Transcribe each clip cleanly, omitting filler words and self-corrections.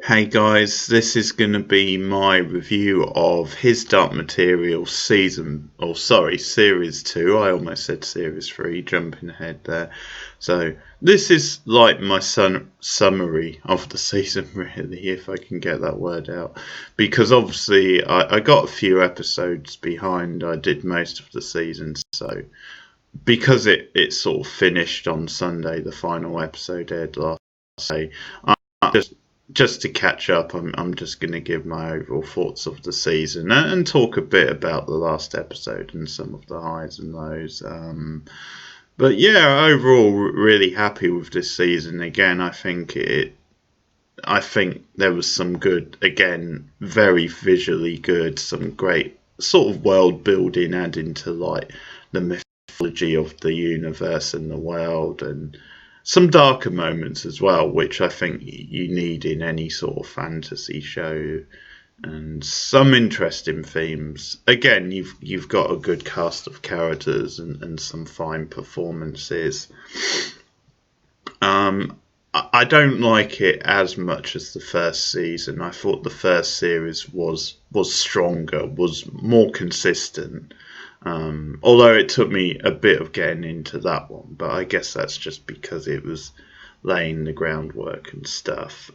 Hey guys, this is going to be my review of His Dark Materials Series 2. I almost said Series 3, jumping ahead there. So, this is like my summary of the season, really, if I can get that word out. Because obviously, I got a few episodes behind, I did most of the season, so because it sort of finished on Sunday, the final episode aired last Sunday. I just to catch up, I'm just going to give my overall thoughts of the season and talk a bit about the last episode and some of the highs and lows. But yeah, overall, really happy with this season. Again, I think there was some good, again, very visually good, some great sort of world building, adding to like the mythology of the universe and the world, and some darker moments as well, which I think you need in any sort of fantasy show, and some interesting themes. Again, you've got a good cast of characters and some fine performances. I don't like it as much as the first season. I thought the first series was stronger, was more consistent. Although it took me a bit of getting into that one, but I guess that's just because it was laying the groundwork and stuff.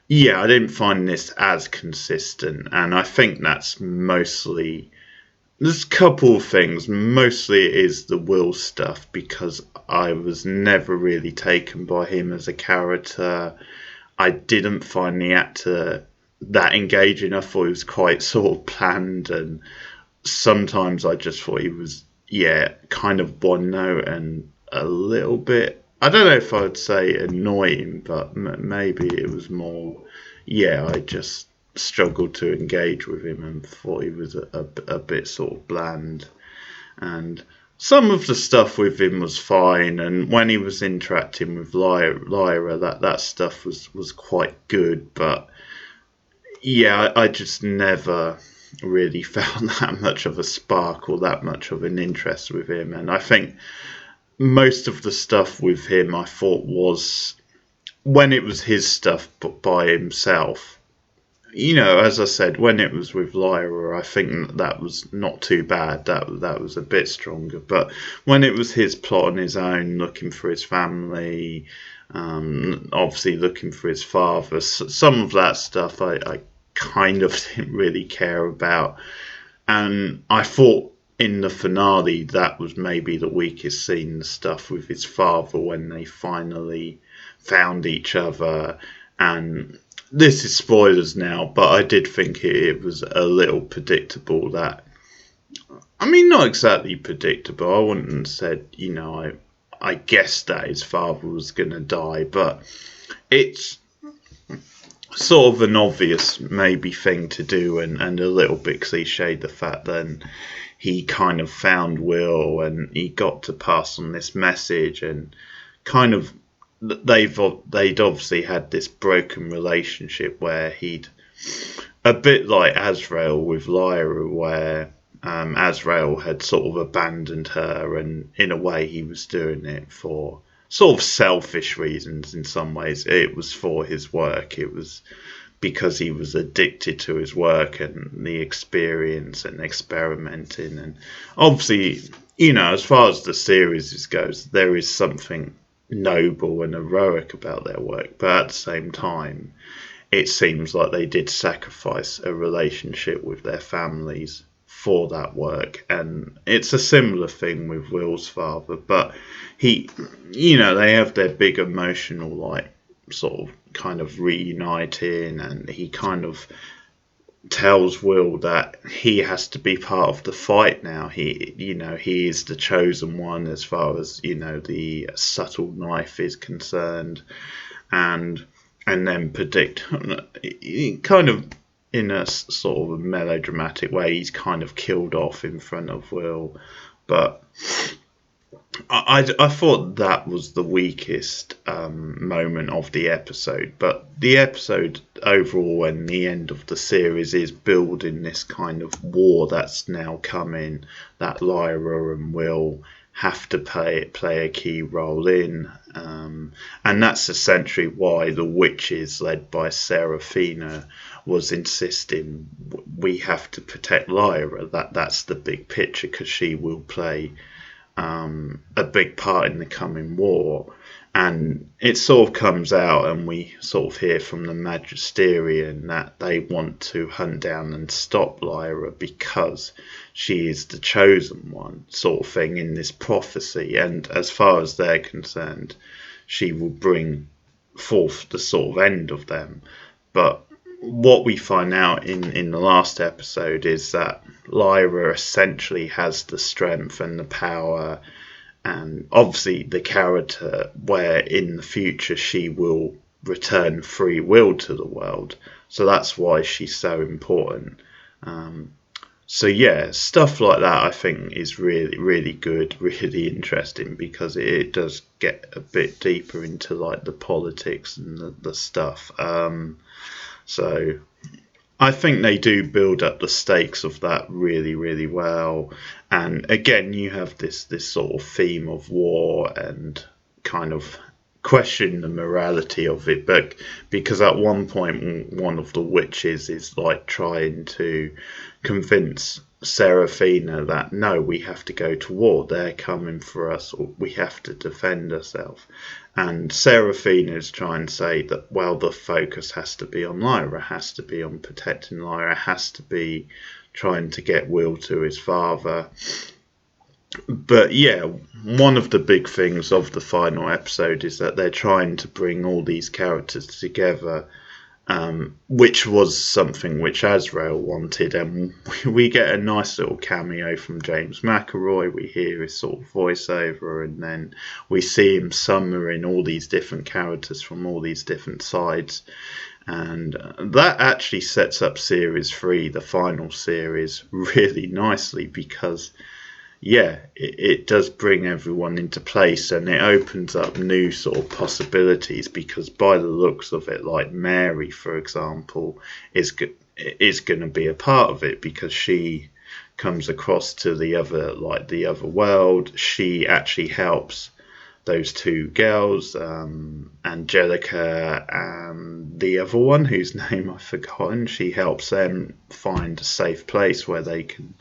Yeah, I didn't find this as consistent, and I think that's mostly there's a couple of things. Mostly it is the Will stuff because I was never really taken by him as a character. I didn't find the actor that engaging. I thought he was quite sort of planned, and sometimes I just thought he was, yeah, kind of one note and a little bit. I don't know if I would say annoying, but maybe it was more, yeah, I just struggled to engage with him and thought he was a bit sort of bland. And some of the stuff with him was fine, and when he was interacting with Lyra, that stuff was quite good. But yeah, I just never really found that much of a spark or that much of an interest with him. And I think most of the stuff with him I thought was when it was his stuff but by himself. You know, as I said, when it was with Lyra, I think that was not too bad. That was a bit stronger. But when it was his plot on his own, looking for his family, obviously looking for his father, some of that stuff I kind of didn't really care about. And I thought in the finale that was maybe the weakest scene, the stuff with his father when they finally found each other. And this is spoilers now, but I did think it was a little predictable that. I mean, not exactly predictable. I wouldn't have said, I guessed that his father was going to die, but it's sort of an obvious maybe thing to do and a little bit cliched, the fact that he kind of found Will and he got to pass on this message, and kind of they'd obviously had this broken relationship where he'd a bit like Azrael with Lyra, where Azrael had sort of abandoned her, and in a way he was doing it for sort of selfish reasons. In some ways it was for his work, it was because he was addicted to his work and the experience and experimenting. And obviously, as far as the series goes, there is something noble and heroic about their work, but at the same time it seems like they did sacrifice a relationship with their families for that work. And it's a similar thing with Will's father, but they have their big emotional, like, sort of kind of reuniting, and he kind of tells Will that he has to be part of the fight now. He is the chosen one as far as, the subtle knife is concerned. And then predict, kind of in a sort of a melodramatic way, he's kind of killed off in front of Will. But I thought that was the weakest moment of the episode. But the episode overall and the end of the series is building this kind of war that's now coming, that Lyra and Will have to play a key role in. And that's essentially why the witches, led by Seraphina, was insisting we have to protect Lyra. That's the big picture, because she will play a big part in the coming war. And it sort of comes out, and we sort of hear from the Magisterium that they want to hunt down and stop Lyra because she is the chosen one, sort of thing, in this prophecy. And as far as they're concerned, she will bring forth the sort of end of them. But what we find out in the last episode is that Lyra essentially has the strength and the power, and obviously the character where in the future she will return free will to the world. So that's why she's so important. So yeah, stuff like that I think is really, really good, really interesting, because it does get a bit deeper into like the politics and the stuff. So I think they do build up the stakes of that really, really well. And again, you have this sort of theme of war and kind of question the morality of it. But because at one point, one of the witches is like trying to convince Seraphina that no, we have to go to war. They're coming for us, or we have to defend ourselves. And Seraphina is trying to say that, well, the focus has to be on Lyra, has to be on protecting Lyra, has to be trying to get Will to his father. But yeah, one of the big things of the final episode is that they're trying to bring all these characters together, which was something which Azrael wanted, and we get a nice little cameo from James McAvoy. We hear his sort of voiceover, and then we see him summoning all these different characters from all these different sides, and that actually sets up series 3, the final series, really nicely, because yeah, it does bring everyone into place, and it opens up new sort of possibilities, because by the looks of it, like Mary, for example, is going to be a part of it, because she comes across to the other world. She actually helps those two girls, Angelica and the other one whose name I've forgotten. She helps them find a safe place where they can,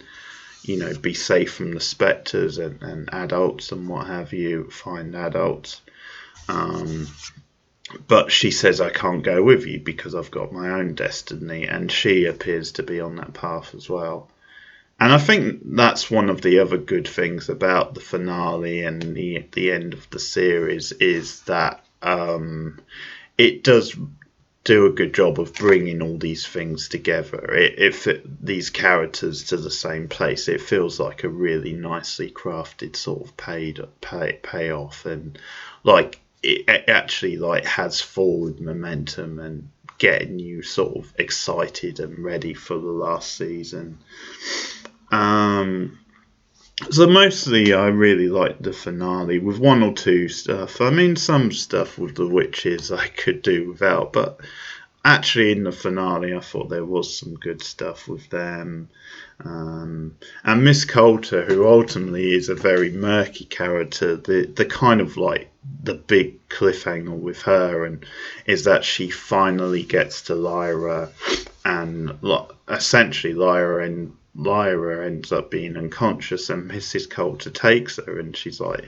be safe from the spectres and adults and what have you, find adults. But she says, I can't go with you because I've got my own destiny, and she appears to be on that path as well. And I think that's one of the other good things about the finale and the end of the series, is that it does do a good job of bringing all these things together. These characters to the same place. It feels like a really nicely crafted sort of payoff, and like it actually like has forward momentum and getting you sort of excited and ready for the last season. So mostly I really liked the finale, with one or two stuff. I mean, some stuff with the witches I could do without, but actually in the finale I thought there was some good stuff with them. And Miss Coulter, who ultimately is a very murky character, the kind of like the big cliffhanger with her, and is that she finally gets to Lyra, and essentially Lyra ends up being unconscious, and Mrs. Coulter takes her, and she's like,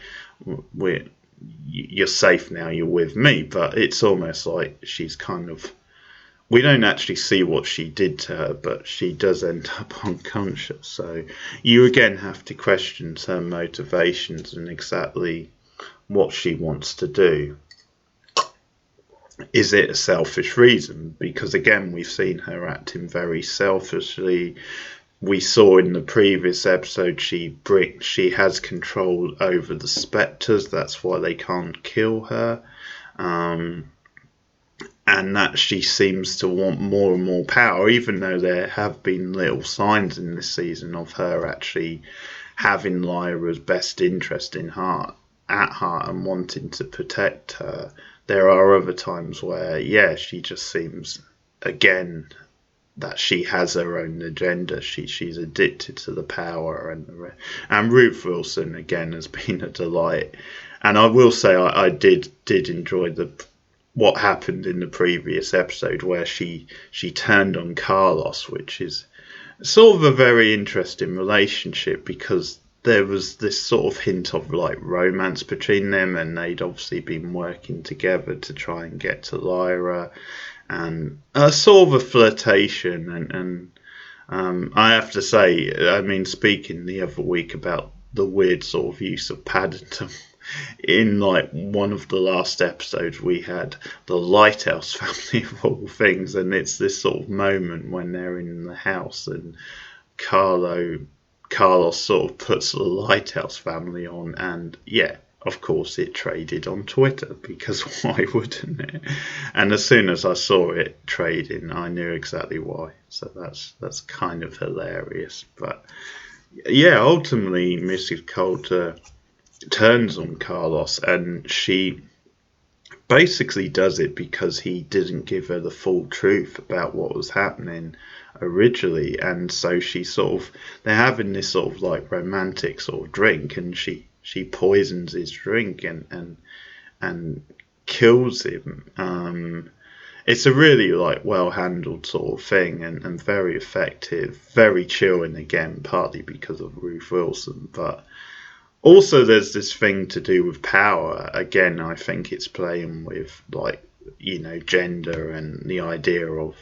you're safe now, you're with me. But it's almost like she's kind of, we don't actually see what she did to her, but she does end up unconscious. So you again have to question her motivations and exactly what she wants to do. Is it a selfish reason? Because again, we've seen her acting very selfishly. We saw in the previous episode she has control over the spectres. That's why they can't kill her. And that she seems to want more and more power, even though there have been little signs in this season of her actually having Lyra's best interest at heart and wanting to protect her. There are other times where, she just seems, again, that she has her own agenda. She's addicted to the power, and Ruth Wilson again has been a delight. And I will say I did enjoy what happened in the previous episode where she turned on Carlos, which is sort of a very interesting relationship because there was this sort of hint of like romance between them, and they'd obviously been working together to try and get to Lyra, and a sort of a flirtation. And I have to say, I mean, speaking the other week about the weird sort of use of Paddington in like one of the last episodes, we had the Lighthouse family of all things, and it's this sort of moment when they're in the house and Carlos sort of puts the Lighthouse family on, and yeah, of course it traded on Twitter, because why wouldn't it? And as soon as I saw it trading, I knew exactly why. So that's kind of hilarious. But yeah, ultimately Mrs. Coulter turns on Carlos, and she basically does it because he didn't give her the full truth about what was happening originally. And so they're having this sort of like romantic sort of drink, and she poisons his drink and kills him. It's a really like well handled sort of thing, and very effective, very chilling again, partly because of Ruth Wilson, but also there's this thing to do with power. Again, I think it's playing with like, gender and the idea of,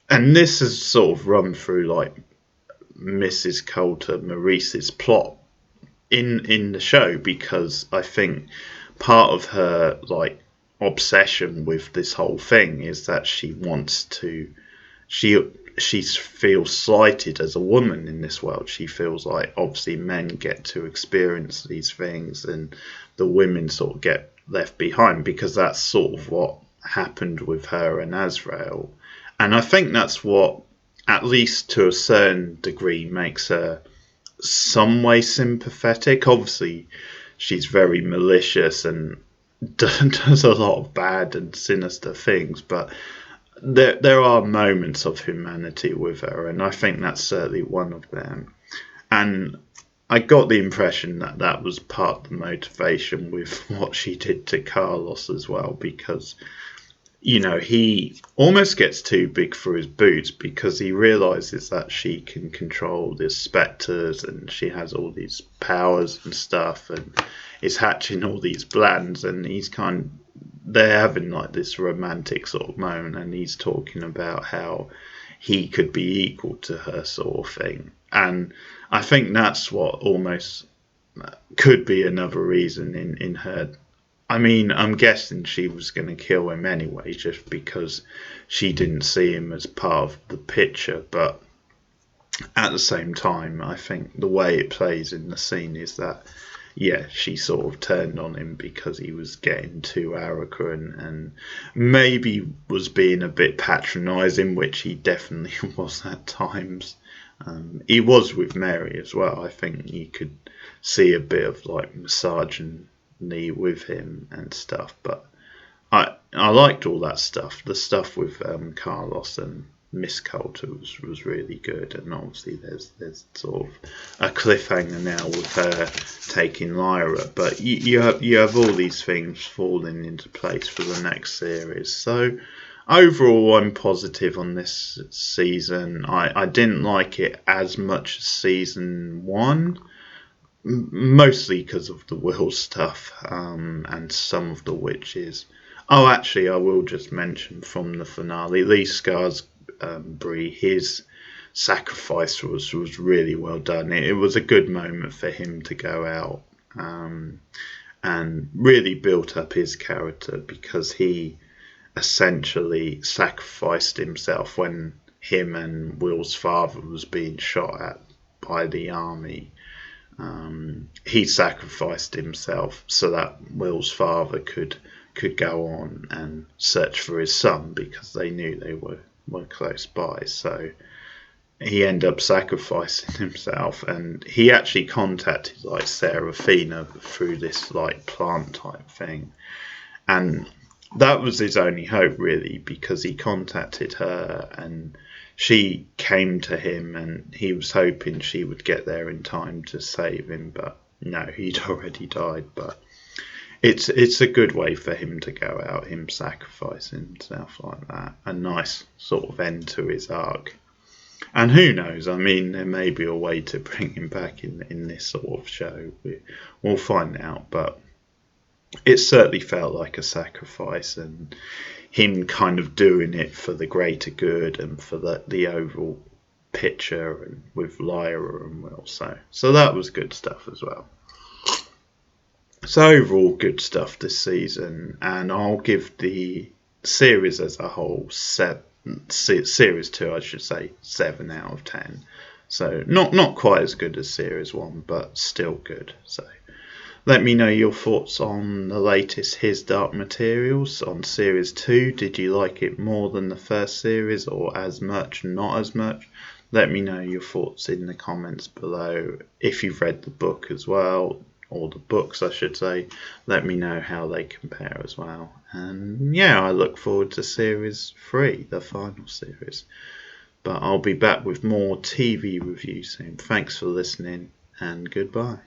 and this has sort of run through like Mrs. Coulter Maurice's plot in the show, because I think part of her like obsession with this whole thing is that she feels slighted as a woman in this world. She feels like obviously men get to experience these things and the women sort of get left behind, because that's sort of what happened with her and Azrael. And I think that's what, at least to a certain degree, makes her some way sympathetic. Obviously she's very malicious and does a lot of bad and sinister things, but there are moments of humanity with her, and I think that's certainly one of them. And I got the impression that that was part of the motivation with what she did to Carlos as well, because he almost gets too big for his boots, because he realizes that she can control the spectres and she has all these powers and stuff, and is hatching all these plans, and they're having like this romantic sort of moment, and he's talking about how he could be equal to her sort of thing. And I think that's what almost could be another reason in her. I mean, I'm guessing she was going to kill him anyway, just because she didn't see him as part of the picture. But at the same time, I think the way it plays in the scene is that, yeah, she sort of turned on him because he was getting too arrogant and maybe was being a bit patronising, which he definitely was at times. He was with Mary as well. I think you could see a bit of like misogyny with him and stuff, but I liked all that stuff. The stuff with Carlos and Miss Coulter was really good, and obviously there's sort of a cliffhanger now with her taking Lyra, but you have all these things falling into place for the next series. So overall, I'm positive on this season. I didn't like it as much as season 1, mostly because of the Will stuff and some of the witches. Oh, actually, I will just mention from the finale, Lee Skarsgård, his sacrifice was really well done. It was a good moment for him to go out and really built up his character, because he essentially sacrificed himself when him and Will's father was being shot at by the army. He sacrificed himself so that Will's father could go on and search for his son, because they knew they were close by. So he ended up sacrificing himself, and he actually contacted like Seraphina through this like plant type thing, and that was his only hope really, because he contacted her and she came to him and he was hoping she would get there in time to save him, but no, he'd already died. But it's a good way for him to go out, him sacrificing himself like that. A nice sort of end to his arc. And who knows? I mean, there may be a way to bring him back in this sort of show. We'll find out, but it certainly felt like a sacrifice, and him kind of doing it for the greater good and for the overall picture, and with Lyra and Will. So that was good stuff as well. So overall, good stuff this season, and I'll give the series as a whole series 2, I should say, 7 out of 10. So not quite as good as series 1, but still good. So let me know your thoughts on the latest His Dark Materials on series 2. Did you like it more than the first series, or as much, not as much? Let me know your thoughts in the comments below. If you've read the book as well, or the books I should say, let me know how they compare as well. And yeah, I look forward to series 3, the final series. But I'll be back with more TV reviews soon. Thanks for listening, and goodbye.